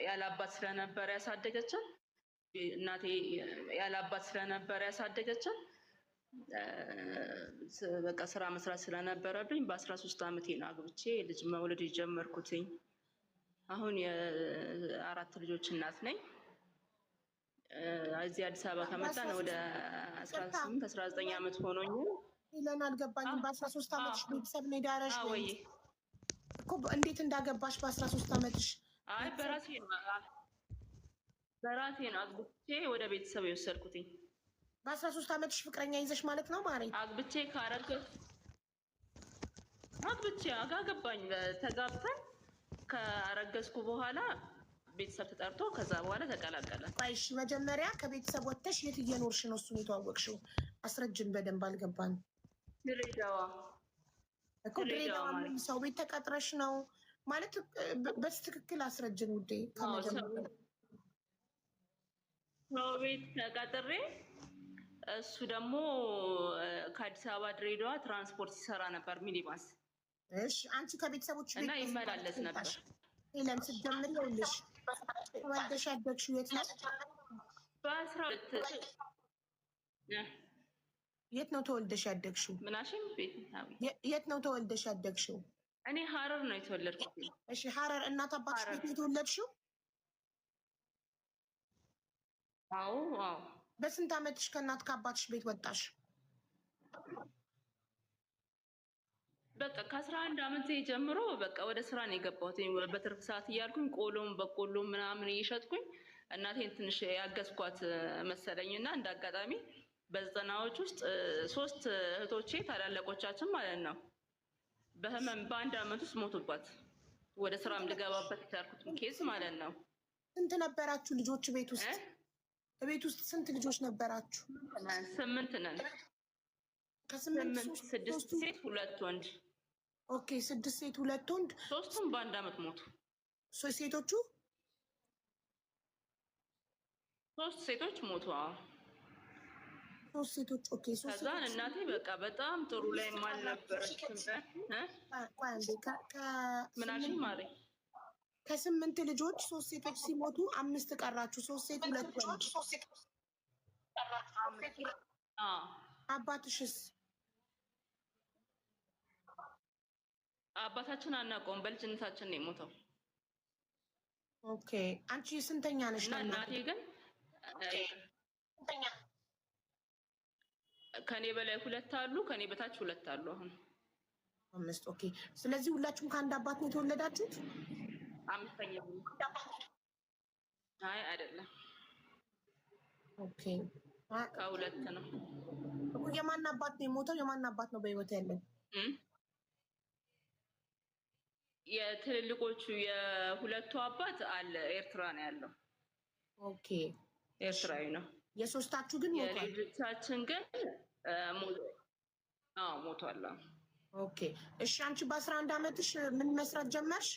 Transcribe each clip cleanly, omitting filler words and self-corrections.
ያላባት ስለነበረ ያሳደገችን እናቴ ያላባት ስለነበረ ያሳደገችን በቃ ስራ መስራት ስለነበረብኝ በ13 ዓመቴ ነው አግብቼ ልጅ መውለድ የጀመርኩትኝ። አሁን የአራት ልጆች እናት ነኝ። እዚህ አዲስ አበባ ከመጣን ወደ 18 19 ዓመት ሆኖኝ። ይለን አልገባኝም። በ13 ዓመትሽ ቤተሰብ ነው የዳረሽ ወይ እኮ? እንዴት እንዳገባሽ በ13 ዓመትሽ? አይ በራሴ ነው አግብቼ ወደ ቤተሰብ የወሰድኩትኝ። በ13 ዓመትሽ ፍቅረኛ ይዘሽ ማለት ነው ማሪ? አግብቼ አጋገባኝ። ተጋብተን ካረገዝኩ በኋላ ቤተሰብ ተጠርቶ ከዛ በኋላ ተቀላቀለ። እሺ መጀመሪያ ከቤተሰብ ወጥተሽ የት እየኖርሽ ነው እሱን የተዋወቅሽው? አስረጅን፣ በደንብ አልገባን። ድሬዳዋ እኮ ድሬዳዋ ሰው ቤት ተቀጥረሽ ነው ማለት? በትክክል አስረጅን ውዴ። ከመጀመሪያ ሰው ቤት ተቀጥሬ እሱ ደግሞ ከአዲስ አበባ ድሬዳዋ ትራንስፖርት ሲሰራ ነበር፣ ሚኒባስ። እሺ አንቺ ከቤተሰቦች እና ይመላለስ ነበር። ሄለን ስትጀምሪ ይኸውልሽ ተወልደሽ ያደግሽው የት ነው? የት ነው ተወልደሽ ያደግሽው? ምናሽም ቤት የት ነው ተወልደሽ ያደግሽው? እኔ ሀረር ነው የተወለድኩት። እሺ ሀረር እናት አባትሽ ቤት ነው የተወለድሽው? አዎ አዎ። በስንት ዓመትሽ ከእናት ከአባትሽ ቤት ወጣሽ? በቃ ከ11 ዓመት ጀምሮ በቃ ወደ ስራ ነው የገባሁት። በትርፍ ሰዓት እያልኩኝ ቆሎም በቆሎም ምናምን እየሸጥኩኝ እናቴን ትንሽ ያገዝኳት መሰለኝና እንደ አጋጣሚ በዘጠናዎች ውስጥ 3 እህቶቼ ታላላቆቻችን ማለት ነው በህመም በ1 ዓመት ውስጥ ሞቱባት። ወደ ስራም ልገባበት ያልኩት ኬዝ ማለት ነው። ስንት ነበራችሁ ልጆች ቤት ውስጥ? ቤት ውስጥ ስንት ልጆች ነበራችሁ? 8 ነን። ከ8 6 ሴት 2 ወንድ። ኦኬ 6 ሴት 2 ወንድ። 3ቱም በ1 ዓመት ሞቱ። ሴቶቹ 3 ሴቶች ሞቱ። 3 ሴቶች። ኦኬ ከዛን እናቴ በቃ በጣም ጥሩ ላይ ማልነበረችም። ምናሽን ማሪ ከ8 ልጆች 3 ሴቶች ሲሞቱ 5 ቀራችሁ። 3 ሴት 2 ወንድ። አባትሽስ? አባታችን አናውቀውም፣ በልጅነታችን ነው የሞተው። ኦኬ አንቺ ስንተኛ ነሽ? እናቴ ግን ከኔ በላይ 2 አሉ፣ ከኔ በታች 2 አሉ። አሁን 5። ኦኬ ስለዚህ ሁላችሁም ከአንድ አባት ነው የተወለዳችሁት? 5ኛ። አይ አይደለም። ኦኬ ከ2 ነው። የማን አባት ነው የሞተው? የማን አባት ነው በህይወት ያለው? የትልልቆቹ የ2ቱ አባት አለ፣ ኤርትራ ነው ያለው። ኦኬ ኤርትራዊ ነው። የሶስታችሁ ግን ሞቷል? የልጆቻችን ግን ሞቷል። ኦኬ እሺ አንቺ በ11 ዓመትሽ ምን መስራት ጀመርሽ?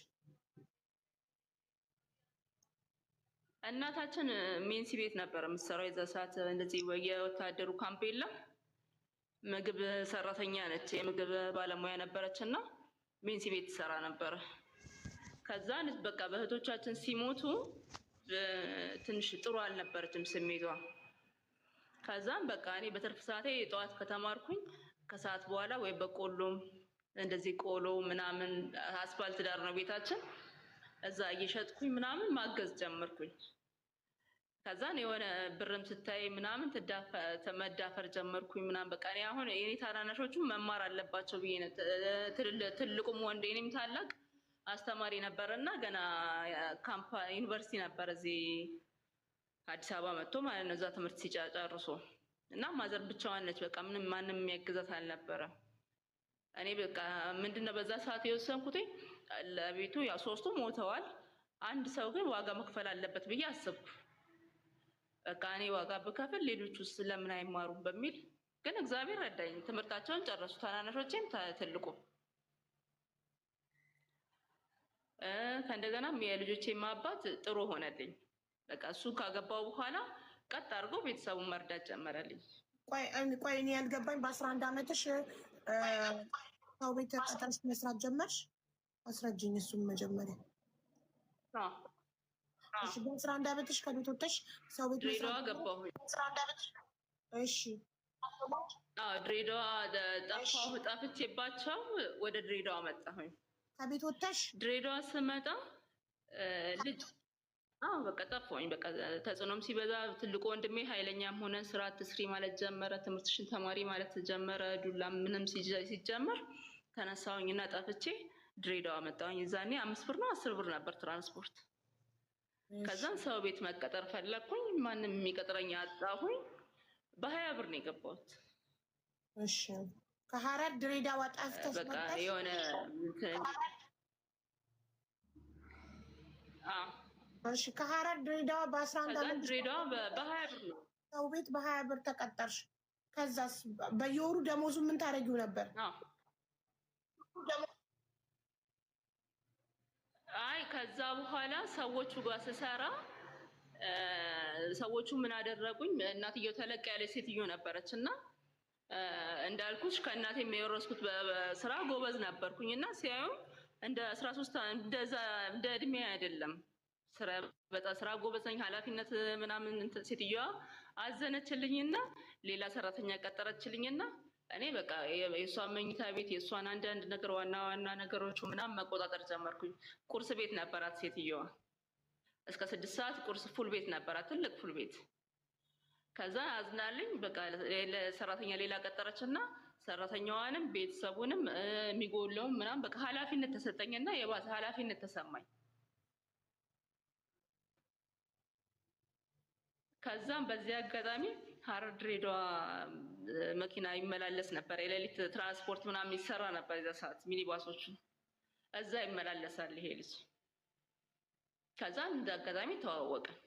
እናታችን ሜንሲ ቤት ነበር የምትሰራው። የዛ ሰዓት እንደዚህ የወታደሩ ካምፕ የለም፣ ምግብ ሰራተኛ ነች፣ የምግብ ባለሙያ ነበረች እና ሜንሲ ቤት ትሰራ ነበረ። ከዛ በቃ በእህቶቻችን ሲሞቱ ትንሽ ጥሩ አልነበረችም ስሜቷ። ከዛም በቃ እኔ በትርፍ ሰዓቴ ጠዋት ከተማርኩኝ ከሰዓት በኋላ ወይ በቆሎም እንደዚህ ቆሎ ምናምን አስፋልት ዳር ነው ቤታችን፣ እዛ እየሸጥኩኝ ምናምን ማገዝ ጀመርኩኝ። ከዛን የሆነ ብርም ስታይ ምናምን መዳፈር ጀመርኩኝ ምናምን። በቃ እኔ አሁን የኔ ታናናሾቹ መማር አለባቸው ብዬ ነው። ትልቁም ወንድ የኔም ታላቅ አስተማሪ ነበር እና ገና ዩኒቨርሲቲ ነበር እዚህ አዲስ አበባ መጥቶ ማለት ነው፣ እዛ ትምህርት ሲጨርሶ እና ማዘር ብቻዋን ነች። በቃ ምንም ማንም የሚያግዛት አልነበረም። እኔ በቃ ምንድነው በዛ ሰዓት የወሰንኩት ለቤቱ ያው 3ቱ ሞተዋል፣ አንድ ሰው ግን ዋጋ መክፈል አለበት ብዬ አሰብኩ። በቃ እኔ ዋጋ ብከፍል ሌሎቹ ስለምን አይማሩም በሚል ግን እግዚአብሔር ረዳኝ። ትምህርታቸውን ጨረሱ፣ ታናናሾቼም ትልቁ። ከእንደገናም የልጆቼም አባት ጥሩ ሆነልኝ። በቃ እሱ ካገባው በኋላ ቀጥ አድርጎ ቤተሰቡን መርዳት ጀመረልኝ። ቆይ እኔ ያልገባኝ በ11 ዓመትሽ ሰው ቤት ተቀጥረሽ መስራት ጀመርሽ? አስረጅኝ እሱም መጀመሪያ። እሺ በ11 ዓመትሽ ከቤት ወጥተሽ ሰው ቤት ድሬዳዋ ገባሁኝ። እሺ ድሬዳዋ ጠፍቼባቸው ወደ ድሬዳዋ መጣሁኝ። ከቤት ወጥተሽ ድሬዳዋ ስመጣ ልጅ በቃ ጠፋሁኝ። በቃ ተጽዕኖም ሲበዛ ትልቁ ወንድሜ ኃይለኛም ሆነ ስራ አትስሪ ማለት ጀመረ። ትምህርትሽን ተማሪ ማለት ጀመረ። ዱላ ምንም ሲጀመር ተነሳሁኝ እና ጠፍቼ ድሬዳዋ መጣሁኝ። እዛኔ 5 ብር ነው 10 ብር ነበር ትራንስፖርት። ከዛም ሰው ቤት መቀጠር ፈለግኩኝ። ማንም የሚቀጥረኝ አጣሁኝ። በ20 ብር ነው የገባሁት። እሺ ከሀረር ድሬዳዋ ጠፍተሽ በቃ የሆነ እሺ ከሀረር ድሬዳዋ በ11 ዓመት ድሬዳዋ በ20 ብር ነው ሰው ቤት በ20 ብር ተቀጠርሽ። ከዛስ በየወሩ ደሞዙ ምን ታደርጊው ነበር? ከዛ በኋላ ሰዎቹ ጋር ስሰራ ሰዎቹ ምን አደረጉኝ? እናትየው ተለቅ ያለ ሴትዮ ነበረች እና እንዳልኩሽ ከእናቴ የወረስኩት በስራ ጎበዝ ነበርኩኝ እና ሲያዩም እንደ 13 እንደ እድሜ አይደለም ስራ ጎበዝ ነኝ፣ ኃላፊነት ምናምን ሴትዮዋ አዘነችልኝና ሌላ ሰራተኛ ቀጠረችልኝና እኔ በቃ የእሷን መኝታ ቤት የእሷን አንዳንድ ነገር ዋና ዋና ነገሮቹ ምናምን መቆጣጠር ጀመርኩኝ። ቁርስ ቤት ነበራት ሴትዮዋ። እስከ 6 ሰዓት ቁርስ ፉል ቤት ነበራት፣ ትልቅ ፉል ቤት። ከዛ አዝናልኝ በቃ ሰራተኛ ሌላ ቀጠረችና ሰራተኛዋንም ቤተሰቡንም የሚጎለውም ምናምን በቃ ኃላፊነት ተሰጠኝና የባሰ ኃላፊነት ተሰማኝ። ከዛም በዚህ አጋጣሚ ሀረር ድሬዳዋ መኪና ይመላለስ ነበር። የሌሊት ትራንስፖርት ምናምን ይሰራ ነበር። የዛ ሰዓት ሚኒባሶቹ እዛ ይመላለሳል ይሄ ልጅ። ከዛ እንደ አጋጣሚ ተዋወቅን።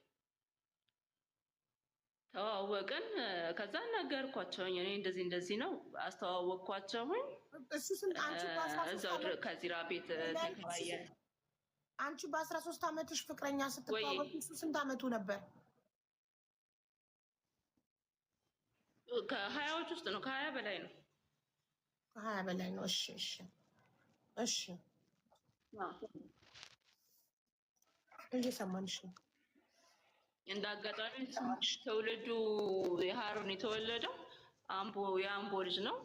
ከዛ ነገርኳቸው። እኔ እንደዚህ ነው አስተዋወቅኳቸውኝ። እሱ ስንት እዛው ከዚራ ቤት ተከራየ። አንቺ በ13 ዓመትሽ ፍቅረኛ ስትተዋወቂ እሱ ስንት ዓመቱ ነበር? ከ20ዎች ውስጥ ነው። ከ20 በላይ ነው። ከ20 በላይ ነው። እሺ እየሰማንሽ ነው። እንደ አጋጣሚ ትውልዱ የሀረር ነው የተወለደው። የአምቦ ልጅ ነው።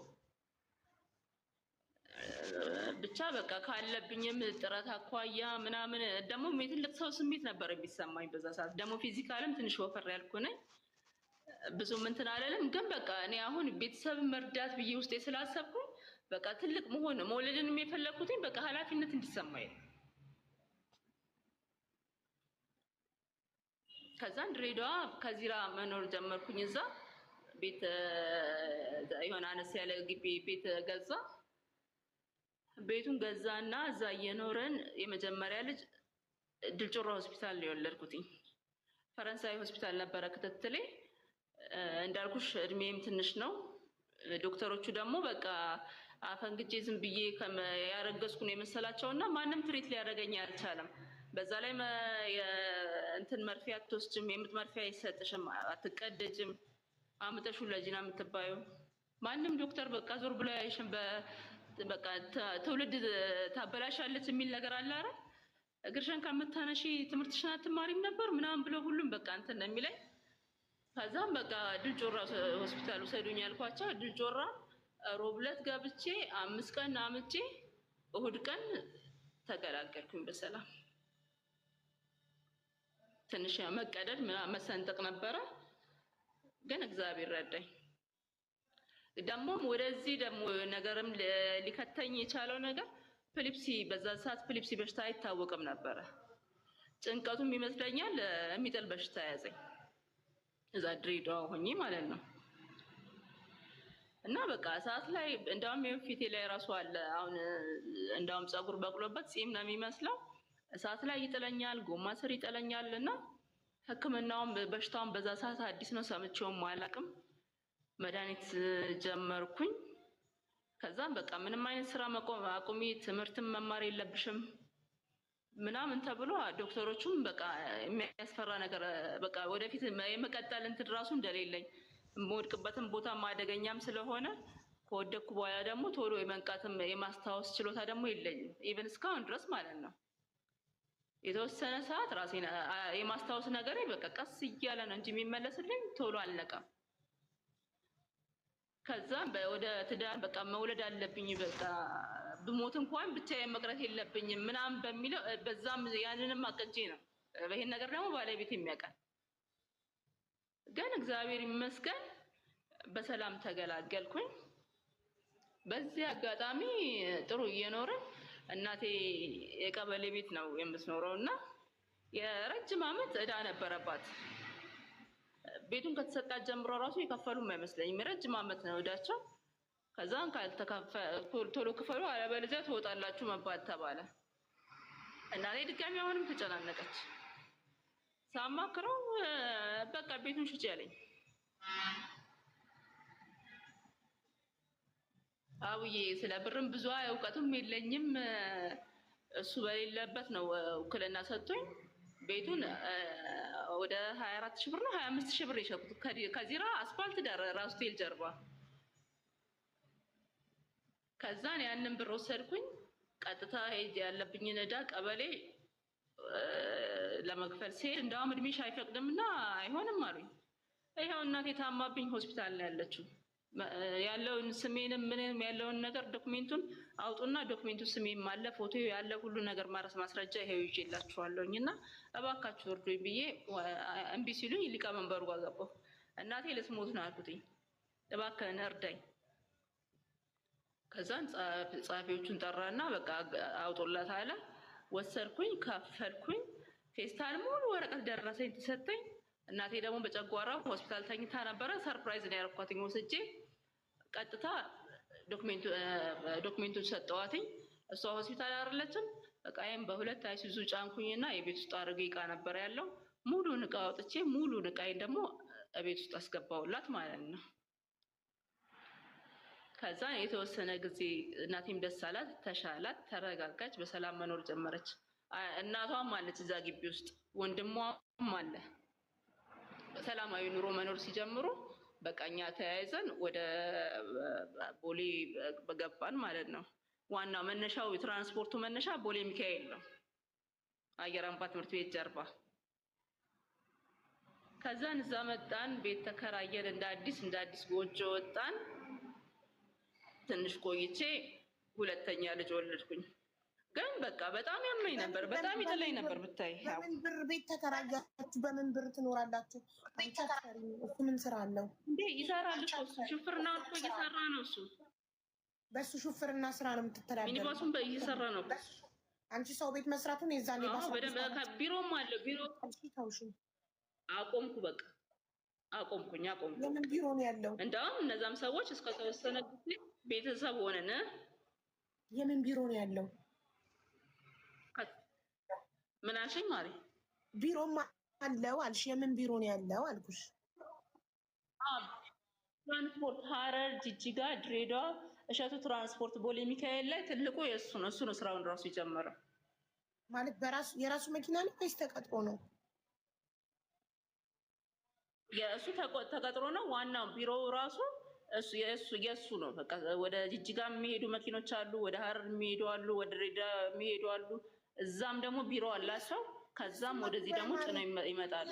ብቻ በቃ ካለብኝም ጥረት አኳያ ምናምን ደግሞ የትልቅ ሰው ስሜት ነበር የሚሰማኝ በዛ ሰዓት። ደግሞ ፊዚካልም ትንሽ ወፈር ያልኩ ነኝ። ብዙም እንትን አለንም። ግን በቃ እኔ አሁን ቤተሰብን መርዳት ብዬ ውስጤ ስላሰብኩኝ በቃ ትልቅ መውለድን የፈለግኩትኝ በቃ ኃላፊነት እንዲሰማኝ ነው። ከዛን ድሬዳዋ ከዚራ መኖር ጀመርኩኝ። እዛ ቤት የሆነ አነስ ያለ ግቢ ቤት ገዛ። ቤቱን ገዛና እዛ እየኖረን የመጀመሪያ ልጅ ድልጮራ ሆስፒታል ነው የወለድኩትኝ። ፈረንሳይ ሆስፒታል ነበረ ክትትሌ። እንዳልኩሽ እድሜም ትንሽ ነው። ዶክተሮቹ ደግሞ በቃ አፈንግጬ ዝም ብዬ ያረገዝኩ ነው የመሰላቸውና ማንም ትሪት ሊያደርገኝ አልቻለም። በዛ ላይ እንትን መርፌ አትወስጅም፣ የምጥ መርፌ አይሰጥሽም፣ አትቀደጅም፣ አምጠሹ ለጂና የምትባዩ ማንም ዶክተር በቃ ዞር ብሎ ያይሽም። በቃ ትውልድ ታበላሻለች የሚል ነገር አለ አይደል? እግርሽን ከምታነሺ ትምህርትሽን አትማሪም ነበር ምናምን ብሎ ሁሉም በቃ እንትን ነው የሚለኝ። ከዛም በቃ ድልጮራ ሆስፒታል ውሰዱኝ ያልኳቸው። ድልጮራ ሮብ ዕለት ገብቼ 5 ቀን አምጬ እሁድ ቀን ተገላገልኩኝ በሰላም። ትንሽ መቀደድ መሰንጠቅ ነበረ፣ ግን እግዚአብሔር ረዳኝ። ደግሞ ወደዚህ ደግሞ ነገርም ሊከተኝ የቻለው ነገር ፕሊፕሲ፣ በዛ ሰዓት ፕሊፕሲ በሽታ አይታወቅም ነበረ። ጭንቀቱም ይመስለኛል የሚጥል በሽታ ያዘኝ እዛ ድሬዳዋ ሆኜ ማለት ነው። እና በቃ ሰዓት ላይ እንዳውም የፊቴ ላይ ራሱ አለ አሁን እንዳውም ፀጉር በቅሎበት ፂም ነው የሚመስለው። እሳት ላይ ይጥለኛል፣ ጎማ ስር ይጥለኛል። እና ሕክምናውም በሽታውን በዛ ሰዓት አዲስ ነው፣ ሰምቼውም አላውቅም። መድኃኒት ጀመርኩኝ። ከዛም በቃ ምንም አይነት ስራ አቁሚ፣ ትምህርትም መማር የለብሽም ምናምን ተብሎ ዶክተሮቹም በቃ የሚያስፈራ ነገር በቃ ወደፊት የመቀጠል እንትን ራሱ እንደሌለኝ የምወድቅበትን ቦታ አደገኛም ስለሆነ ከወደቅኩ በኋላ ደግሞ ቶሎ የመንቃትም የማስታወስ ችሎታ ደግሞ የለኝም ኢቨን እስካሁን ድረስ ማለት ነው። የተወሰነ ሰዓት ራሴን የማስታወስ ነገር በቃ ቀስ እያለ ነው እንጂ የሚመለስልኝ ቶሎ አልነቃም። ከዛም ወደ ትዳር በቃ መውለድ አለብኝ በቃ ብሞት እንኳን ብቻዬን መቅረት የለብኝም ምናምን በሚለው በዛም ያንንም አቅጄ ነው። ይሄን ነገር ደግሞ ባለቤት የሚያውቃል። ግን እግዚአብሔር ይመስገን በሰላም ተገላገልኩኝ። በዚህ አጋጣሚ ጥሩ እየኖርን እናቴ የቀበሌ ቤት ነው የምትኖረው እና የረጅም ዓመት ዕዳ ነበረባት። ቤቱን ከተሰጣት ጀምሮ ራሱ የከፈሉም አይመስለኝም። የረጅም ዓመት ነው ዕዳቸው። ከዛን ቶሎ ክፈሉ አለበለዚያ ትወጣላችሁ መባል ተባለ። እናቴ ድጋሚ አሁንም ተጨናነቀች። ሳማክረው በቃ ቤቱን ሽጭ ያለኝ አውዬ ስለ ብርም ብዙ እውቀቱም የለኝም። እሱ በሌለበት ነው ውክልና ሰጥቶኝ ቤቱን ወደ 24,000 ብር ነው 25,000 ብር የሸጥኩት ከዚራ አስፋልት ዳር ራሱ ሆቴል ጀርባ። ከዛን ያንን ብር ወሰድኩኝ ቀጥታ ሄጄ ያለብኝን ዕዳ ቀበሌ ለመክፈል ሲሄድ እንደውም እድሜሽ አይፈቅድምና አይሆንም አሉኝ። ይኸው እናቴ ታማብኝ ሆስፒታል ነው ያለችው። ያለውን ስሜንም ምንም ያለውን ነገር ዶክሜንቱን አውጡና ዶክሜንቱ ስሜም አለ ፎቶ ያለ ሁሉ ነገር ማስረጃ ይሄው ይዤላችኋለሁኝ እና እባካችሁ እርዱኝ ብዬ እምቢ ሲሉኝ ሊቀመንበሩ ጋር ገባሁ። እናቴ ልትሞት ነው አልኩትኝ፣ እባክህን እርዳኝ። ከዛን ጸሐፊዎቹን ጠራና በቃ አውጡላት አለ። ወሰድኩኝ፣ ከፈልኩኝ። ፌስታል ሙሉ ወረቀት ደረሰኝ ተሰጠኝ። እናቴ ደግሞ በጨጓራ ሆስፒታል ተኝታ ነበረ። ሰርፕራይዝ ነው ያደረኳትኝ። ወስጄ ቀጥታ ዶክሜንቱን ሰጠዋትኝ። እሷ ሆስፒታል አይደለችም። እቃዬም በሁለት አይሱዙ ጫንኩኝና የቤት ውስጥ አድርጌ እቃ ነበር ያለው። ሙሉን እቃ አውጥቼ ሙሉን እቃዬን ደግሞ ቤት ውስጥ አስገባውላት ማለት ነው። ከዛ የተወሰነ ጊዜ እናቴም ደስ አላት፣ ተሻላት፣ ተረጋጋች፣ በሰላም መኖር ጀመረች። እናቷም አለች እዛ ግቢ ውስጥ፣ ወንድሟም አለ። ሰላማዊ ኑሮ መኖር ሲጀምሩ በቃ እኛ ተያይዘን ወደ ቦሌ በገባን ማለት ነው። ዋናው መነሻው የትራንስፖርቱ መነሻ ቦሌ ሚካኤል ነው፣ አየር አምባ ትምህርት ቤት ጀርባ። ከዛን እዛ መጣን፣ ቤት ተከራየን፣ እንደ አዲስ ጎጆ ወጣን። ትንሽ ቆይቼ ሁለተኛ ልጅ ወለድኩኝ። ግን በቃ በጣም ያመኝ ነበር፣ በጣም ይጥለኝ ነበር። ብታይ በምን ብር ቤት ተከራያችሁ? በምን ብር ትኖራላችሁ? እሱ ምን ስራ አለው እንዴ? ይሰራል እኮ እሱ ሹፍርና እኮ እየሰራ ነው እሱ። በሱ ሹፍርና ስራ ነው የምትተዳደረው? ሚኒባሱን እየሰራ ነው። አንቺ ሰው ቤት መስራቱን የዛኔ ቢሮም አለ። ቢሮ አቆምኩ፣ በቃ አቆምኩኝ። የምን ቢሮ ነው ያለው? እንደውም እነዛም ሰዎች እስከተወሰነ ጊዜ ቤተሰብ ሆነን። የምን ቢሮ ነው ያለው? ምን አልሽኝ ማሪ? ቢሮም አለው አልሽ። የምን ቢሮ ነው ያለው አልኩሽ። ትራንስፖርት ሐረር፣ ጅጅጋ፣ ድሬዳዋ፣ እሸቱ ትራንስፖርት ቦሌ ሚካኤል ላይ ትልቁ የእሱ ነው። እሱ ነው ስራውን ራሱ የጀመረው። ማለት የራሱ መኪና ነው ወይስ ተቀጥሮ ነው? የእሱ ተቀጥሮ ነው። ዋናው ቢሮው ራሱ የእሱ ነው። በቃ ወደ ጅጅጋ የሚሄዱ መኪኖች አሉ፣ ወደ ሐረር የሚሄዱ አሉ፣ ወደ ድሬዳዋ የሚሄዱ አሉ። እዛም ደግሞ ቢሮ አላቸው። ከዛም ወደዚህ ደግሞ ጭነው ይመጣሉ።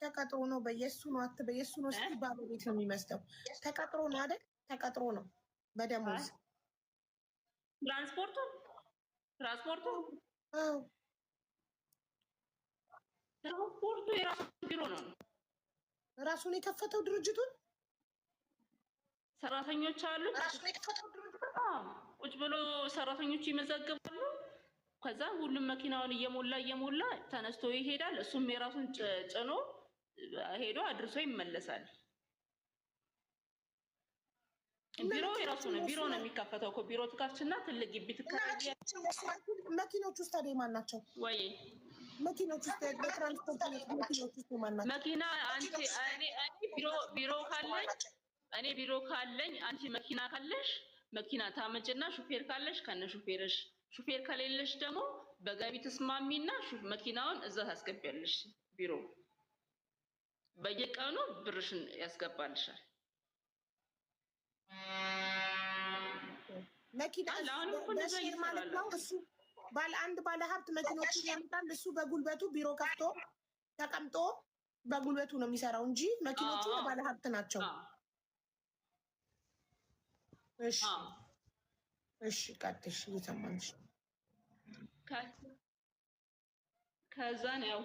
ተቀጥሮ ነው። በየሱ ነው አትበይ። የሱ ነው እስኪ ባለቤት ነው የሚመስለው። ተቀጥሮ ነው አይደል? ተቀጥሮ ነው በደሞዝ ትራንስፖርቱ የራሱ ቢሮ ነው። ራሱን የከፈተው ድርጅቱን ሰራተኞች አሉ። ቁጭ ብሎ ሰራተኞቹ ይመዘግባሉ። ከዛ ሁሉም መኪናውን እየሞላ ተነስቶ ይሄዳል። እሱም የራሱን ጭኖ ሄዶ አድርሶ ይመለሳል። ቢሮ የራሱ ነው። ቢሮ ነው የሚከፈተው እኮ። ቢሮ ትከፍችና ትልቅ ግቢ ትከራያለሽ። መኪኖች ውስጥ ታዲያ ማን ናቸው? ወይ መኪኖች ውስጥ በትራንስፖርት መኪኖች ውስጥ ማን ናቸው? መኪና አንቺ እኔ ቢሮ ካለኝ አንቺ መኪና ካለሽ መኪና ታመጭና ሹፌር ካለሽ ከነ ሹፌርሽ፣ ሹፌር ከሌለሽ ደግሞ በገቢ ተስማሚና መኪናውን እዛ ታስገቢያለሽ። ቢሮ በየቀኑ ብርሽን ያስገባልሻል። መኪና በሼር ማለት ነው። ባለ ሀብት መኪኖችን ያመጣል። እሱ በጉልበቱ ቢሮ ከፍቶ ተቀምጦ በጉልበቱ ነው የሚሰራው እንጂ መኪኖቹ የባለ ሀብት ናቸው። እሺ እሺ፣ ቀጥሽ እየሰማንሽ። ከዛን ያው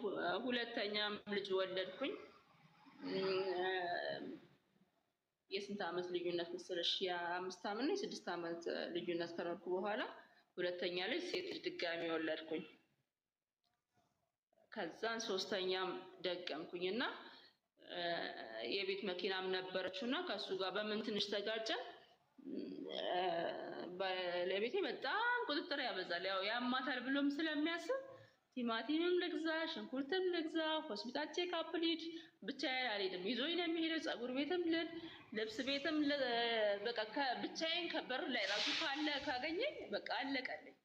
ሁለተኛም ልጅ ወለድኩኝ። የስንት ዓመት ልዩነት መሰለሽ? የ5 ዓመት ነው የ6 ዓመት ልዩነት ከኖርኩ በኋላ ሁለተኛ ልጅ ሴት ልጅ ድጋሚ ወለድኩኝ። ከዛን ሶስተኛም ደገምኩኝ እና የቤት መኪናም ነበረችው እና ከሱ ጋር በምን ትንሽ ተጋጨን። ባለቤቴ በጣም ቁጥጥር ያበዛል። ያው ያማታል ብሎም ስለሚያስብ ቲማቲምም ልግዛ፣ ሽንኩርትም ልግዛ፣ ሆስፒታል ቼክአፕ ልሂድ፣ ብቻዬን አልሄድም። ይዞኝ ነው የሚሄደው። ፀጉር ቤትም ልሂድ፣ ልብስ ቤትም በቃ ብቻዬን ከበር ላይ ራሱ ካለ ካገኘኝ በቃ አለቀልኝ።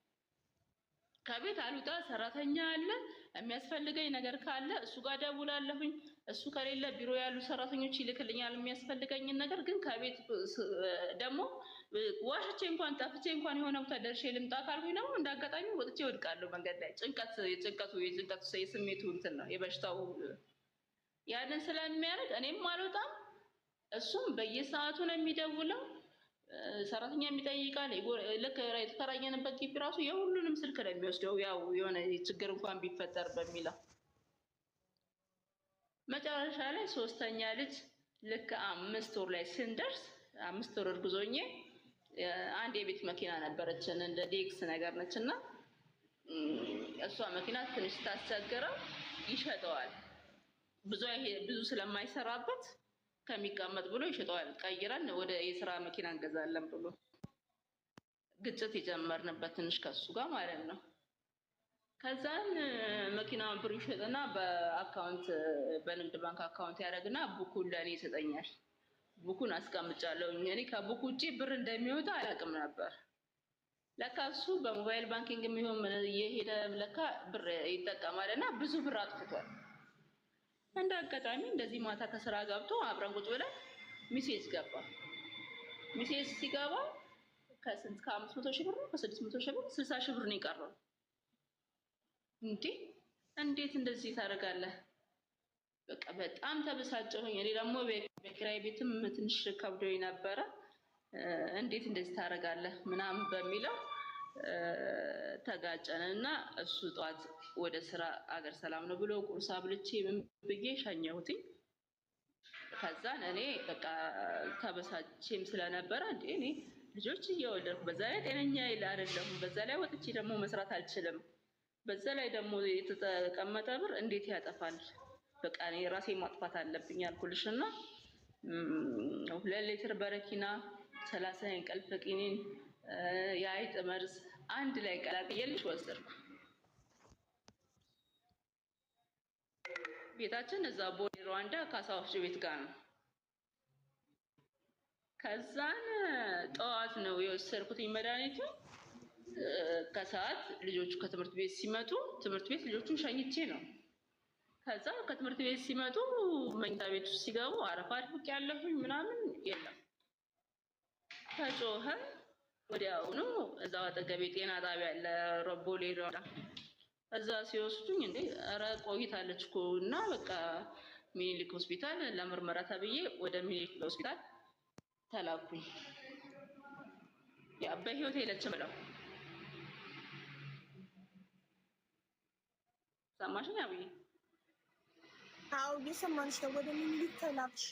ከቤት አልወጣ። ሰራተኛ አለ፣ የሚያስፈልገኝ ነገር ካለ እሱ ጋር ደውላለሁኝ። እሱ ከሌለ ቢሮ ያሉ ሰራተኞች ይልክልኛል የሚያስፈልገኝን ነገር። ግን ከቤት ደግሞ ዋሽቼ እንኳን ጠፍቼ እንኳን የሆነ ቦታ ደርሼ ልምጣ ካልኩኝ ደግሞ እንዳጋጣሚ ወጥቼ እወድቃለሁ መንገድ ላይ። የጭንቀቱ የስሜቱ እንትን ነው የበሽታው። ያንን ስለሚያደርግ እኔም አልወጣም፣ እሱም በየሰዓቱ ነው የሚደውለው። ሰራተኛ የሚጠይቃል። ልክ የተከራየንበት ግቢ ራሱ የሁሉንም ስልክ ነው የሚወስደው፣ ያው የሆነ ችግር እንኳን ቢፈጠር በሚለው። መጨረሻ ላይ ሶስተኛ ልጅ ልክ 5 ወር ላይ ስንደርስ 5 ወር እርጉዞኜ አንድ የቤት መኪና ነበረችን፣ እንደ ዴክስ ነገር ነች እና እሷ መኪና ትንሽ ስታስቸግረው ይሸጠዋል። ብዙ ስለማይሰራበት ከሚቀመጥ ብሎ ይሸጠዋል። ቀይረን ወደ የስራ መኪና እንገዛለን ብሎ ግጭት የጀመርንበት ትንሽ ከሱ ጋር ማለት ነው። ከዛን መኪናውን ብር ይሸጥና በአካውንት በንግድ ባንክ አካውንት ያደርግና ቡኩን ለእኔ ይሰጠኛል። ቡኩን አስቀምጫለሁ። እኔ ከቡኩ ውጭ ብር እንደሚወጣ አላውቅም ነበር። ለካ እሱ በሞባይል ባንኪንግ የሚሆን እየሄደ ለካ ብር ይጠቀማል እና ብዙ ብር አጥፍቷል። እንደ አጋጣሚ እንደዚህ ማታ ከስራ ገብቶ አብረን ቁጭ ብለን ሚሴጅ ገባ። ሚሴጅ ሲገባ ከ500 ሺህ ብር ነው ከ600 ሺህ ብር 60 ሺህ ብር ነው የቀረው። እንዴት እንደዚህ ታደርጋለህ? በቃ በጣም ተበሳጨሁኝ። እኔ ደግሞ በኪራይ ቤትም ትንሽ ከብዶኝ ነበረ። እንዴት እንደዚህ ታደርጋለህ ምናምን በሚለው ተጋጨን እና እሱ ጠዋት ወደ ስራ አገር ሰላም ነው ብሎ ቁርስ አብልቼ ምን ብዬ ሸኘሁትኝ። ከዛን እኔ በቃ ተበሳቼም ስለነበረ እኔ ልጆች እየወለድኩ በዛ ላይ ጤነኛ አይደለሁም፣ በዛ ላይ ወጥቼ ደግሞ መስራት አልችልም፣ በዛ ላይ ደግሞ የተቀመጠ ብር እንዴት ያጠፋል? በቃ እኔ ራሴ ማጥፋት አለብኝ አልኩልሽ እና 2 ሊትር በረኪና፣ 30 የእንቅልፍ ቂኒን፣ የአይጥ መርዝ አንድ ላይ ቀላቅዬልሽ ወሰድኩ። ቤታችን እዛ ቦሌ ሩዋንዳ ካሳዎች ቤት ጋር ነው። ከዛን ጠዋት ነው የወሰድኩትኝ መድኃኒቱ። ከሰዓት ልጆቹ ከትምህርት ቤት ሲመጡ ትምህርት ቤት ልጆቹን ሸኝቼ ነው። ከዛ ከትምህርት ቤት ሲመጡ መኝታ ቤት ውስጥ ሲገቡ አረፋ አድብቅ ያለሁኝ ምናምን የለም። ከጮኸ ወዲያውኑ እዛው አጠገቤ ጤና ጣቢያ ያለ ቦሌ ሩዋንዳ እዛ ሲወስዱኝ እንዴ ኧረ ቆይታለች እኮ እና በቃ ሚኒሊክ ሆስፒታል ለምርመራ ተብዬ ወደ ሚኒሊክ ሆስፒታል ተላኩኝ። ያ በህይወት የለችም ብለው ሰማሽኝ? አብይ አዎ እየሰማንሽ ነው። ወደ ሚኒሊክ ተላክሽ።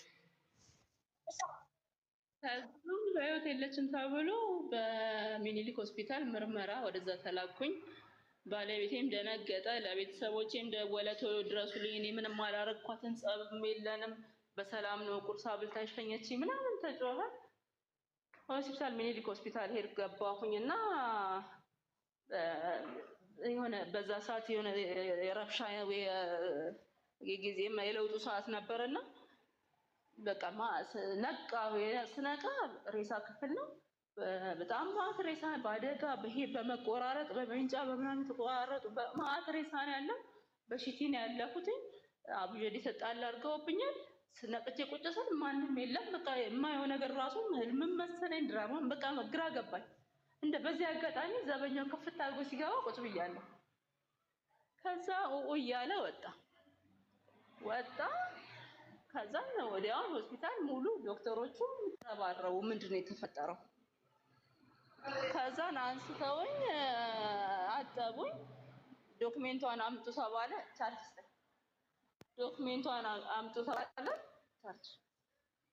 ከዚም በህይወት የለችም ተብሎ በሚኒሊክ ሆስፒታል ምርመራ ወደዛ ተላኩኝ። ባለቤቴም ደነገጠ፣ ለቤተሰቦቼም ደወለ ቶሎ ድረሱልኝ፣ እኔ ምንም አላረኳትን፣ ጸብም የለንም፣ በሰላም ነው ቁርስ አብልታ ሸኘችኝ ምናምን ተጮኸ። ሆስፒታል ሚኒሊክ ሆስፒታል ሄድ ገባሁኝ እና የሆነ በዛ ሰዓት የሆነ የረብሻ የጊዜ የለውጡ ሰዓት ነበርና በቃ ነቃ። ስነቃ ሬሳ ክፍል ነው። በጣም ማት ሬሳ በአደጋ በመቆራረጥ በመንጫ በምናምን ተቆራረጡ። ማት ሬሳ ነው ያለው። በሽቲ ነው ያለፉት። አብጀዲ ተጣላ አድርገውብኛል። ስነቅቼ ቁጭ ስል ማንም የለም። በቃ የማየው ነገር ራሱ ህልምም መሰለኝ ድራማም በቃ ግራ ገባኝ። እንደ በዚህ አጋጣሚ ዘበኛው ከፍታ አድርጎ ሲገባ ቁጭ ብያለሁ። ከዛ እያለ ወጣ። ከዛ ወዲያው ሆስፒታል ሙሉ ዶክተሮቹ ተባረው ምንድን ነው የተፈጠረው? ከዛን አንስተውኝ አጠቡኝ። ዶክሜንቷን አምጡ ተባለ። ዶክሜንቷን አምጡ ተባለ።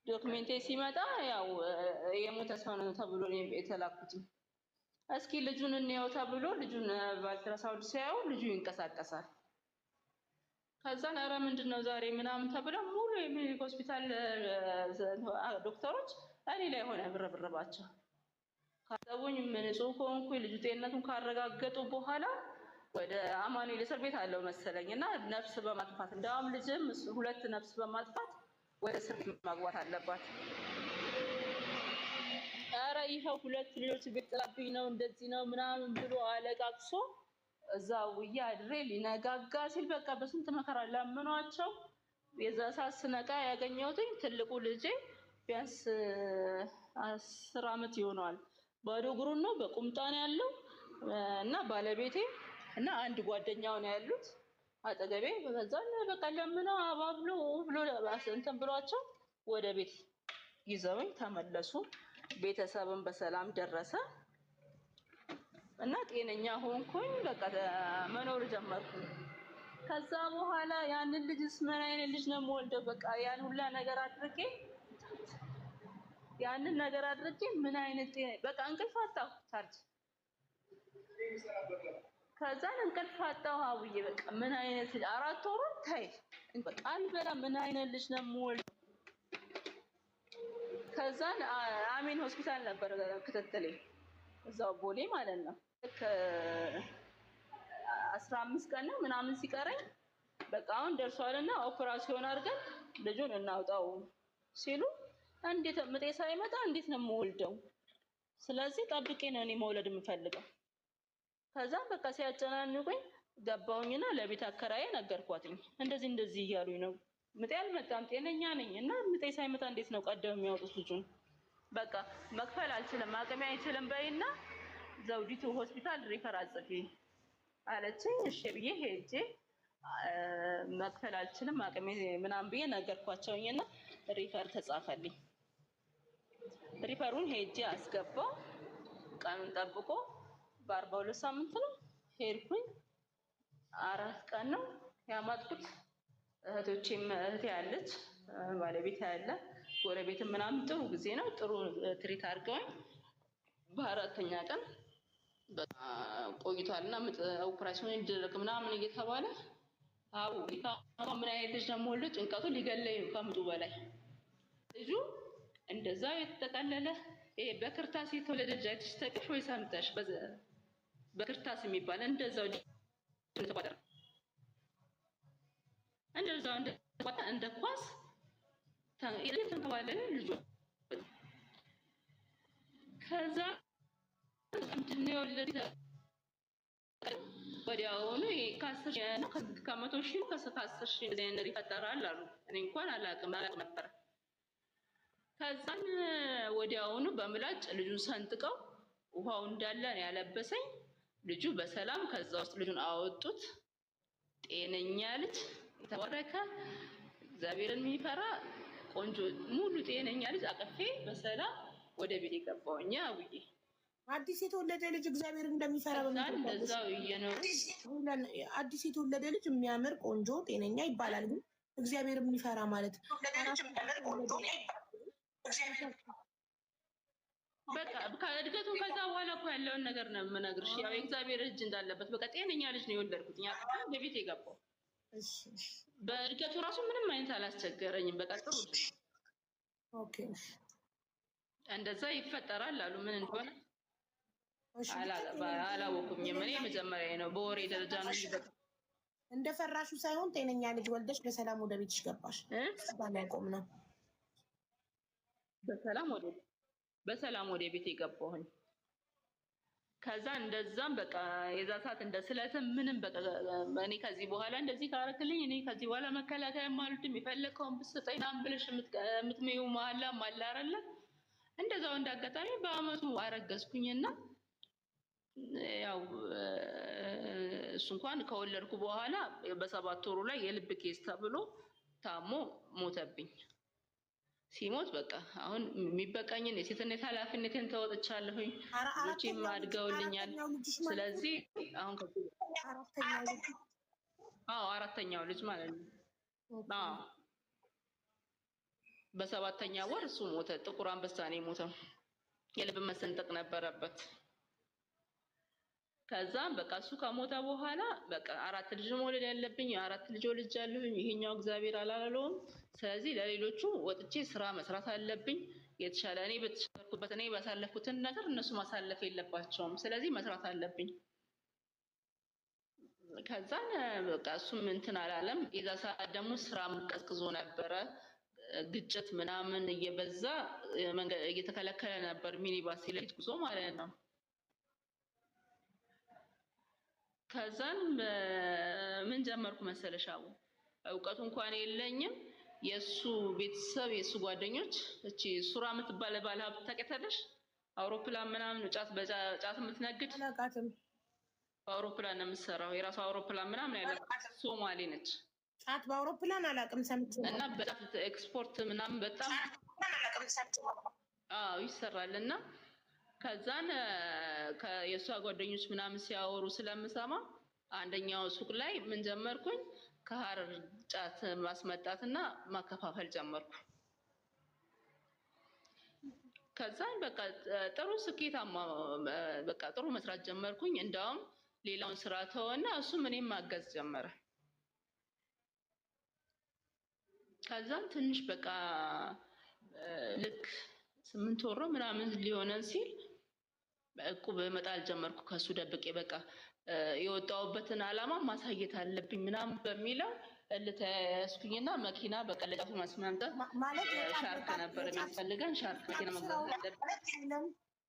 ዶክሜንቴ ሲመጣ ያው የሞተ ሰው ነው ተብሎ የተላኩት። እስኪ ልጁን እንየው ተብሎ ልጁን በአልትራሳውንድ ሲያዩ ልጁ ይንቀሳቀሳል። ከዛን ኧረ ምንድን ነው ዛሬ ምናምን ተብለው ሙሉ የሚኒሊክ ሆስፒታል ዶክተሮች እኔ ላይ ሆነ ብርብርባቸው። ካጠቡኝ ንጹህ ከሆንኩ ልጁ ጤንነቱን ካረጋገጡ በኋላ ወደ አማኑኤል እስር ቤት አለው መሰለኝ እና ነፍስ በማጥፋት እንዳውም ልጅም 2 ነፍስ በማጥፋት ወደ እስር ቤት ማግባት አለባት። ኧረ ይኸው 2 ልጆች ቤት ጥላብኝ ነው እንደዚህ ነው ምናምን ብሎ አለቃቅሶ እዛው ውዬ አድሬ ሊነጋጋ ሲል በቃ በስንት መከራ ለምኗቸው የዛ ሰዓት ስነቃ ያገኘሁትኝ ትልቁ ልጄ ቢያንስ 10 ዓመት ይሆነዋል። ባዶ እግሩን ነው በቁምጣ ነው ያለው እና ባለቤቴ እና አንድ ጓደኛው ነው ያሉት አጠገቤ። በዛን በቃ ለምነው አባብሎ ብሎ እንትን ብሏቸው ወደ ቤት ይዘውኝ ተመለሱ። ቤተሰብን በሰላም ደረሰ እና ጤነኛ ሆንኩኝ። በቃ መኖር ጀመርኩኝ። ከዛ በኋላ ያንን ልጅስ ምን አይነት ልጅ ነው የምወልደው? በቃ ያን ሁላ ነገር አድርጌ ምን አይነት በቃ እንቅልፍ አጣሁ። ከዛን እንቅልፍ አጣሁ። አውዬ በቃ ምን አይነት 4 ወር ታይ በቃ አልበላም። ምን አይነት ልጅ ነው የምወልደው? ከዛን አሜን ሆስፒታል ነበር ክትትሌ እዛው ቦሌ ማለት ነው። 15 ቀን ነው ምናምን ሲቀረኝ በቃ አሁን ደርሷልና ኦፕራሲዮን አድርገን ልጁን እናውጣው ሲሉ እንዴት ምጤ ሳይመጣ እንዴት ነው የምወልደው? ስለዚህ ጠብቄ ነው እኔ መውለድ የምፈልገው። ከዛም በቃ ሲያጨናንቁኝ ገባሁኝና ለቤት አከራዬ ነገርኳትኝ። እንደዚህ እያሉኝ ነው፣ ምጤ አልመጣም፣ ጤነኛ ነኝ እና ምጤ ሳይመጣ እንዴት ነው ቀደው የሚያወጡት ልጁን? በቃ መክፈል አልችልም፣ አቅሜ አይችልም በይና ዘውዲቱ ሆስፒታል ሪፈር አጽፊ አለችኝ። እሺ ብዬ ሄጄ መክፈል አልችልም አቅሜ ምናምን ብዬ ነገርኳቸውኝና ሪፈር ተጻፈልኝ። ሪፈሩን ሄጄ አስገባው። ቀኑን ጠብቆ በ42 ሳምንት ነው ሄድኩኝ። 4 ቀን ነው ያማጥኩት። እህቶቼም እህቴ ያለች ባለቤት ያለ ጎረቤትም ምናምን ጥሩ ጊዜ ነው ጥሩ ትሪት አድርገውኝ በ4ኛ ቀን በቃ ቆይቷልና ኦፕራሲዮን ይደረግ ምናምን እየተባለ ምን አይነት ልጅ ደግሞ ወልዶ ጭንቀቱ ሊገለኝ ከምጡ በላይ ልጁ እንደዛው የተጠቀለለ ይሄ በክርታስ የተወለደ ልጅ ተቀሽ ወይ ሰምተሽ በክርታስ የሚባል እንደዛው ተቋጠረ እንደዛው እንደ ኳስ ተንከባለለ ልጁ። ከዛ ምንድነው የወለደው ወዲያውኑ ከ100 ሺህ ከ10 ሺህ ነገር ይፈጠራል አሉ። እኔ እንኳን አላውቅም ነበር። ከዛን ወዲያውኑ በምላጭ ልጁን ሰንጥቀው ውሃው እንዳለ ያለበሰኝ ልጁ በሰላም ከዛ ውስጥ ልጁን አወጡት። ጤነኛ ልጅ የተባረከ እግዚአብሔርን የሚፈራ ቆንጆ ሙሉ ጤነኛ ልጅ አቀፌ በሰላም ወደ ቤት የገባሁኝ። አውዬ አዲስ የተወለደ ልጅ እግዚአብሔር እንደሚፈራ እንደዛው እየኖሩ አዲስ የተወለደ ልጅ የሚያምር ቆንጆ ጤነኛ ይባላል። ግን እግዚአብሔር የሚፈራ ማለት በቃ ከእድገቱን ከዛ በኋላ እኮ ያለውን ነገር ነው የምነግርሽ። ያው የእግዚአብሔር እጅ እንዳለበት በቃ ጤነኛ ልጅ ነው የወለድኩት። ያ በቤት የገባው በእድገቱ ራሱ ምንም አይነት አላስቸገረኝም። በቃ ጥሩ ኦኬ። እንደዛ ይፈጠራል አሉ። ምን እንደሆነ አላወኩም። እኔ መጀመሪያ ነው በወሬ ደረጃ ነው ይበቃ። እንደፈራሹ ሳይሆን ጤነኛ ልጅ ወልደሽ በሰላም ወደ ቤትሽ ገባሽ። ባላቆም ነው በሰላም ወደ ቤት የገባሁኝ። ከዛ እንደዛም በቃ የዛ ሰዓት እንደ ስለትም ምንም በቃ እኔ ከዚህ በኋላ እንደዚህ ካረክልኝ እኔ ከዚህ በኋላ መከላከያ ማሉትም የፈለከውን ብትሰጠኝ ናም ብለሽ የምትመዩ መሀላ ማላረለ እንደዛው እንዳጋጣሚ በአመቱ አረገዝኩኝና ያው እሱ እንኳን ከወለድኩ በኋላ በ7 ወሩ ላይ የልብ ኬዝ ተብሎ ታሞ ሞተብኝ። ሲሞት በቃ አሁን የሚበቃኝን የሴትነት ኃላፊነቴን ተወጥቻለሁኝ። ልጆቼም አድገውልኛል። ስለዚህ አሁን አራተኛው ልጅ ማለት ነው። በ7ኛ ወር እሱ ሞተ። ጥቁር አንበሳ ነው የሞተው። የልብ መሰንጠቅ ነበረበት። ከዛም በቃ እሱ ከሞተ በኋላ በቃ 4 ልጅ መውለድ ያለብኝ 4 ልጅ ወልጃለሁኝ። ይሄኛው እግዚአብሔር አላለውም። ስለዚህ ለሌሎቹ ወጥቼ ስራ መስራት አለብኝ። የተሻለ እኔ በተሸከርኩበት እኔ ባሳለፍኩትን ነገር እነሱ ማሳለፍ የለባቸውም። ስለዚህ መስራት አለብኝ። ከዛን በቃ እሱም እንትን አላለም። የዛ ሰዓት ደግሞ ስራም ቀዝቅዞ ነበረ። ግጭት ምናምን እየበዛ መንገድ እየተከለከለ ነበር። ሚኒባስ የሌሊት ጉዞ ማለት ነው። ከዛን ምን ጀመርኩ መሰለሽ? እውቀቱ እንኳን የለኝም። የሱ ቤተሰብ የሱ ጓደኞች እቺ ሱራ የምትባል ባለሀብት ታውቂያታለሽ? አውሮፕላን ምናምን ጫት የምትነግድ በአውሮፕላን ነው የምትሰራው። የራሷ አውሮፕላን ምናምን ያለባት ሶማሌ ነች። ጫት በአውሮፕላን አላውቅም ሰምቼ እና በጫት ኤክስፖርት ምናምን በጣም ይሰራል። እና ከዛን የእሷ ጓደኞች ምናምን ሲያወሩ ስለምሰማ አንደኛው ሱቅ ላይ ምን ጀመርኩኝ? ከሀረር ጫት ማስመጣትና ማከፋፈል ጀመርኩ። ከዛን በቃ ጥሩ ስኬታማ በቃ ጥሩ መስራት ጀመርኩኝ። እንዳውም ሌላውን ስራ ተወና እሱም እኔም ማገዝ ጀመረ። ከዛን ትንሽ በቃ ልክ 8 ወር ምናምን ሊሆነን ሲል እቁብ መጣል ጀመርኩ። ከሱ ደብቄ በቃ የወጣሁበትን አላማ ማሳየት አለብኝ ምናምን በሚለው እልተያያዝኩኝና መኪና በቀለጫቱ ማስማምጣት ማለት ሻርክ ነበር የሚያስፈልገን። ሻርክ መኪና መግዛት አለብን።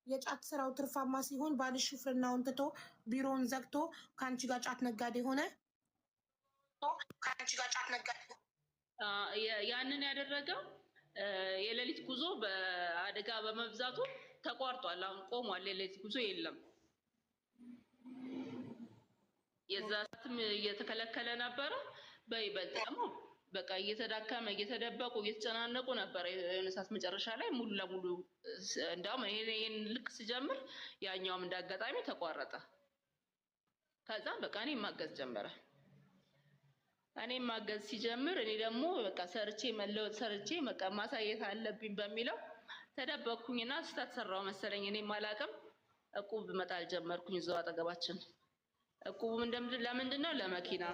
የጫት ስራው ትርፋማ ሲሆን ባልሽ ሹፍርናውን ትቶ ቢሮውን ዘግቶ ከአንቺ ጋር ጫት ነጋዴ ሆነ። ያንን ያደረገው የሌሊት ጉዞ በአደጋ በመብዛቱ ተቋርጧል። አሁን ቆሟል። የሌሊት ጉዞ የለም። የዛ ሰዓትም እየተከለከለ ነበረ። በይበልጥ ደግሞ በቃ እየተዳከመ እየተደበቁ እየተጨናነቁ ነበረ። የሆነ ሰዓት መጨረሻ ላይ ሙሉ ለሙሉ እንዳውም ይሄን ልክ ስጀምር ያኛውም እንዳጋጣሚ ተቋረጠ። ከዛ በቃ እኔ ማገዝ ጀመረ። እኔ ማገዝ ሲጀምር እኔ ደግሞ በቃ ሰርቼ መለወጥ ሰርቼ በቃ ማሳየት አለብኝ በሚለው ተደበቅኩኝና ስህተት ሰራው መሰለኝ። እኔ ማላቅም እቁብ መጣል ጀመርኩኝ እዛው አጠገባችን። እቁቡም ለምንድን ነው? ለመኪና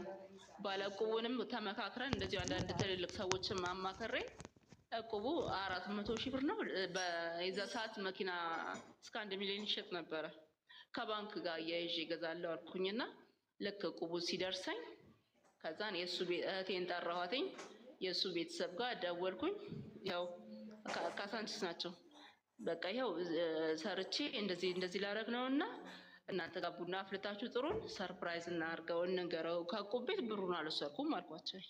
ባለ እቁቡንም ተመካክረን እንደዚሁ አንዳንድ ትልልቅ ሰዎችን ማማከሬ እቁቡ 400 ሺህ ብር ነው። በዛ ሰዓት መኪና እስከ 1 ሚሊዮን ይሸጥ ነበረ። ከባንክ ጋር እያይዤ እገዛለሁ አልኩኝና ልክ እቁቡ ሲደርሰኝ ከዛን የሱ እህቴን ጠራኋትኝ። የሱ ቤተሰብ ጋር ደወልኩኝ። ያው ካሳንቺስ ናቸው። በቃ ይኸው ሰርቼ እንደዚህ ላደርግ ነውና እናንተ ጋር ቡና አፍልታችሁ ጥሩን ሰርፕራይዝ እናድርገው እንንገረው። ከእቁብ ቤት ብሩን አልወሰድኩም አልኳቸው።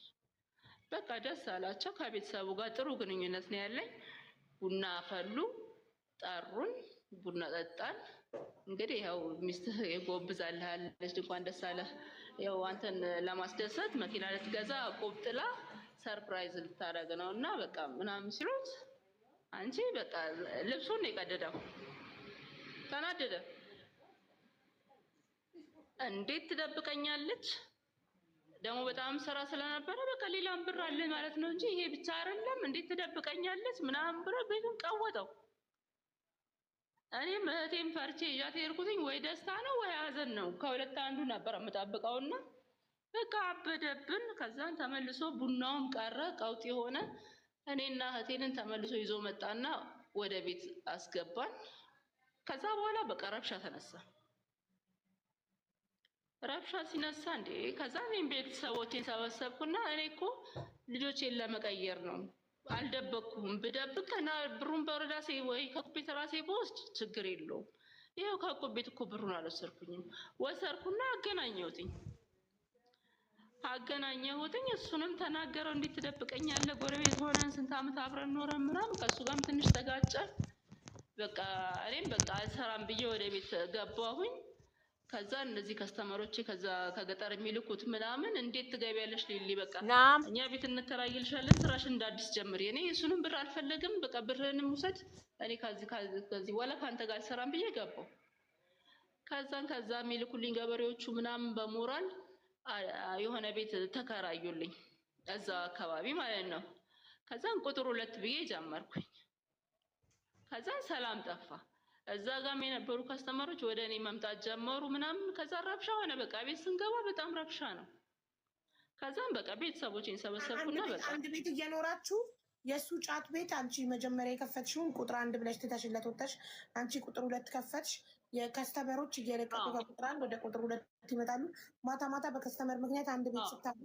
በቃ ደስ አላቸው። ከቤተሰቡ ጋር ጥሩ ግንኙነት ነው ያለኝ። ቡና አፈሉ፣ ጠሩን፣ ቡና ጠጣን። እንግዲህ ያው ሚስትህ የጎብዛልሃለች እንኳን ደስ አለህ፣ ያው አንተን ለማስደሰት መኪና ልትገዛ እቁብ ጥላ ሰርፕራይዝ ልታደርግ ነው እና በቃ ምናምን ሲሉት አንቺ በቃ ልብሱን የቀደደው ተናደደ። እንዴት ትደብቀኛለች? ደግሞ በጣም ስራ ስለነበረ በቃ ሌላም ብር አለ ማለት ነው እንጂ ይሄ ብቻ አይደለም። እንዴት ትደብቀኛለች ምናምን ብሎ ቤቱን ቀወጠው። እኔም እህቴም ፈርቼ ይዣት ሄድኩትኝ። ወይ ደስታ ነው ወይ ሀዘን ነው፣ ከሁለት አንዱ ነበር የምጠብቀውና በቃ አበደብን። ከዛን ተመልሶ ቡናውም ቀረ፣ ቀውጥ የሆነ እኔና እህቴንን ተመልሶ ይዞ መጣና ወደ ቤት አስገባን። ከዛ በኋላ በቃ ረብሻ ተነሳ። ረብሻ ሲነሳ እንዴ ከዛ እኔም ቤተሰቦቼን ሰበሰብኩና እኔ እኮ ልጆቼን ለመቀየር ነው፣ አልደበኩም። ብደብቅ እና ብሩን በራሴ ወይ ከቁቤት ራሴ በወስድ ችግር የለውም። ይኸው ከቁቤት እኮ ብሩን አልወሰድኩኝም። ወሰድኩና አገናኘሁትኝ። እሱንም ተናገረው። እንዴት ትደብቀኛለህ? ጎረቤት ሆነን ስንት ዓመት አብረን ኖረን ምናምን። ከእሱ ጋርም ትንሽ ተጋጨን። በቃ እኔም በቃ አልሰራም ብዬ ወደ ቤት ገባሁኝ። ከዛ እነዚህ ከስተመሮቼ ከዛ ከገጠር የሚልኩት ምናምን እንዴት ትገቢያለሽ ሊሊ በቃ እኛ ቤት እንከራይልሻለን ስራሽ እንዳዲስ ጀምሪ እኔ እሱንም ብር አልፈለግም በቃ ብርንም ውሰድ እኔ ከዚህ በኋላ ከአንተ ጋር አልሰራም ብዬ ገባሁ ከዛ የሚልኩልኝ ገበሬዎቹ ምናምን በሞራል የሆነ ቤት ተከራዩልኝ እዛ አካባቢ ማለት ነው ከዛን ቁጥር 2 ብዬ ጀመርኩኝ ከዛን ሰላም ጠፋ እዛ ጋር የነበሩ ከስተመሮች ወደ እኔ መምጣት ጀመሩ ምናምን ከዛ ረብሻ ሆነ በቃ ቤት ስንገባ በጣም ረብሻ ነው ከዛም በቃ ቤተሰቦቼን ሰበሰብኩና በቃ አንድ ቤት እየኖራችሁ የሱ ጫት ቤት አንቺ መጀመሪያ የከፈትሽውን ቁጥር 1 ብለሽ ትተሽለት ወጣሽ አንቺ ቁጥር 2 ከፈትሽ የከስተመሮች እየለቀቁ ከቁጥር 1 ወደ ቁጥር 2 ይመጣሉ ማታ ማታ በከስተመር ምክንያት አንድ ቤት ስታሉ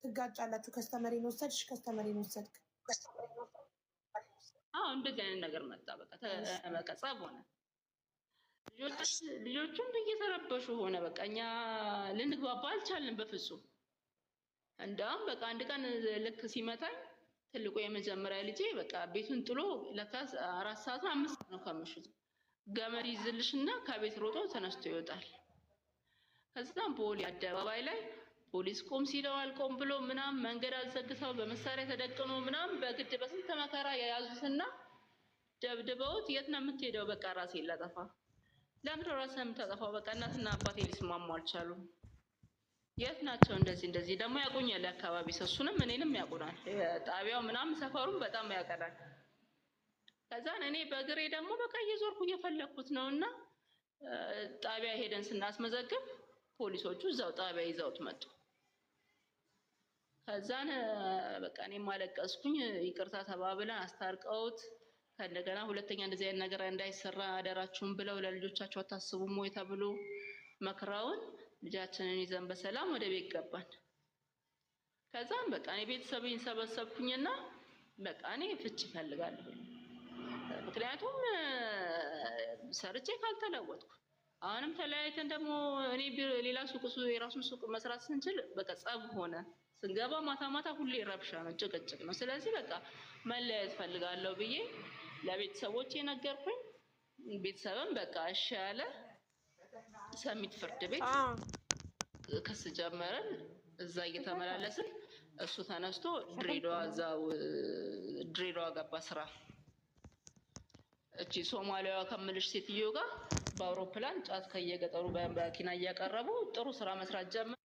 ትጋጫላችሁ ከስተመሬን ወሰድሽ ከስተመሬን ወሰድክ እንደዚህ አይነት ነገር መጣ በቃ ጸብ ሆነ ልጆቹም እየተረበሹ ሆነ በቃ እኛ ልንግባባ አልቻልንም በፍጹም እንደውም በቃ አንድ ቀን ልክ ሲመታኝ ትልቁ የመጀመሪያ ልጄ በቃ ቤቱን ጥሎ ለካስ 4 ሰዓት 5 ሰዓት ነው ከምሽቱ ገመድ ይዝልሽና ከቤት ሮጦ ተነስቶ ይወጣል ከዛም ቦሌ አደባባይ ላይ ፖሊስ ቆም ሲለው አልቆም ብሎ ምናምን መንገድ አዘግተው በመሳሪያ ተደቅኖ ምናምን በግድ በስንት መከራ የያዙትና ደብድበውት የት ነው የምትሄደው በቃ ራሴን ላጠፋ ለምን ራስህን የምታጠፋው በቃ እናትና አባቴ ሊስማሙ አልቻሉም የት ናቸው እንደዚህ ደግሞ ያቆኛል አካባቢ ሰሱንም እኔንም ያቆናል ጣቢያው ምናምን ሰፈሩን በጣም ያቀዳል ከዛን እኔ በግሬ ደግሞ በቃ እየዞርኩ እየፈለኩት ነውና ጣቢያ ሄደን ስናስመዘግብ ፖሊሶቹ እዛው ጣቢያ ይዘውት መጡ ከዛን በቃ እኔ ማለቀስኩኝ ይቅርታ ተባብለን አስታርቀውት ከእንደገና ሁለተኛ እንደዚህ አይነት ነገር እንዳይሰራ አደራችሁን ብለው ለልጆቻቸው አታስቡም ወይ ተብሎ መክራውን ልጃችንን ይዘን በሰላም ወደ ቤት ገባን ከዛን በቃ እኔ ቤተሰቤን ሰበሰብኩኝና በቃ እኔ ፍቺ እፈልጋለሁ ምክንያቱም ሰርቼ ካልተለወጥኩ አሁንም ተለያይተን ደግሞ እኔ ሌላ ሱቅ የራሱን ሱቅ መስራት ስንችል በቃ ጸብ ሆነ ስንገባ ማታ ሁሌ ረብሻ ነው ጭቅጭቅ ነው ስለዚህ በቃ መለያየት ፈልጋለሁ ብዬ ለቤተሰቦቼ ነገርኩኝ ቤተሰብም በቃ እሺ ያለ ሰሚት ፍርድ ቤት ክስ ጀመረን እዛ እየተመላለስን እሱ ተነስቶ ድሬዳዋ ገባ ስራ እቺ ሶማሊያዋ ከምልሽ ሴትዮ ጋር በአውሮፕላን ጫት ከየገጠሩ በመኪና እያቀረቡ ጥሩ ስራ መስራት ጀመረ